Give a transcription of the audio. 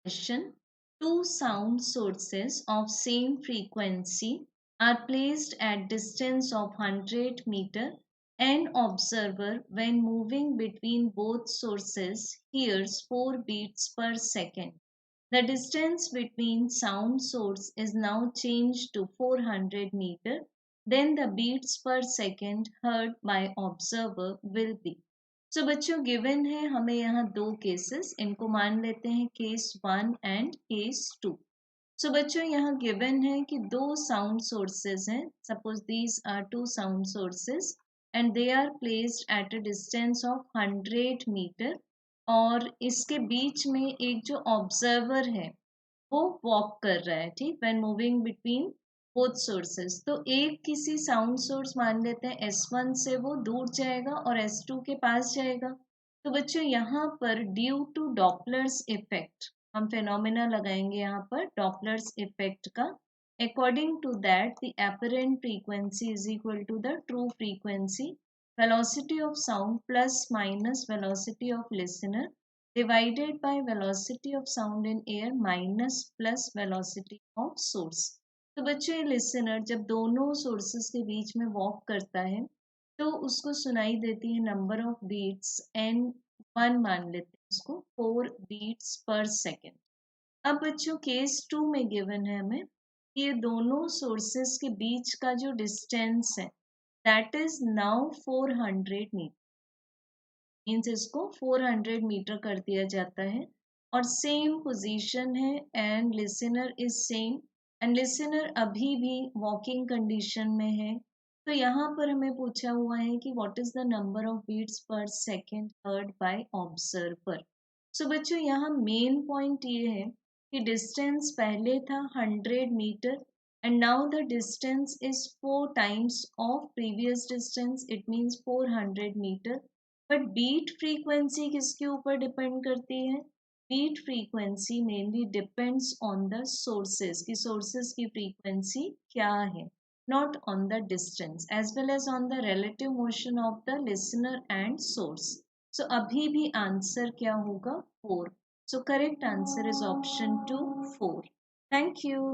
Question. Two sound sources of same frequency are placed at distance of 100 meter. An observer when moving between both sources hears 4 beats per second. The distance between sound source is now changed to 400 meter. Then the beats per second heard by observer will be. सो बच्चों given है हमें यहाँ दो cases, इनको मान लेते हैं case 1 and case 2। सो बच्चों यहाँ गिवन है कि दो साउंड सोर्सेज हैं, suppose these are two sound sources and they are placed at a distance of 100 meter, और इसके बीच में एक जो ऑब्जर्वर है वो वॉक कर रहा है, ठीक, when moving between both sources. तो एक किसी साउंड सोर्स मान लेते हैं S1 से वो दूर जाएगा और S2 के पास जाएगा। तो बच्चों यहाँ पर ड्यू टू डॉपलर्स इफेक्ट हम फेनोमेना लगाएंगे यहाँ पर डॉपलर्स इफेक्ट का। According to that the apparent frequency is equal to the true frequency, velocity of sound plus minus velocity of listener divided by velocity of sound in air minus plus velocity of source। तो बच्चों ये listener जब दोनों sources के बीच में walk करता है तो उसको सुनाई देती है नंबर ऑफ बीट्स एन 1 मान लेते हैं उसको 4 बीट्स पर सेकेंड। अब बच्चों केस 2 में गिवन है हमें कि ये दोनों सोर्सेस के बीच का जो डिस्टेंस है that is now 400 meter, means इसको 400 मीटर कर दिया जाता है और सेम पोजीशन है and listener is same and listener अभी भी वॉकिंग कंडीशन में है। तो यहाँ पर हमें पूछा हुआ है कि what is the number of beats per second heard by observer. So बच्चों यहाँ मेन पॉइंट ये है कि डिस्टेंस पहले था 100 metre and now the distance is 4 times of previous distance, it means 400 metre. But beat frequency किसके ऊपर depend करती है? Beat frequency mainly depends on the sources कि सोर्सेज की फ्रीक्वेंसी क्या है, not on the distance as well as on the relative motion of the listener and source। so अभी भी आंसर क्या होगा 4। so correct answer is option 2 4। thank you।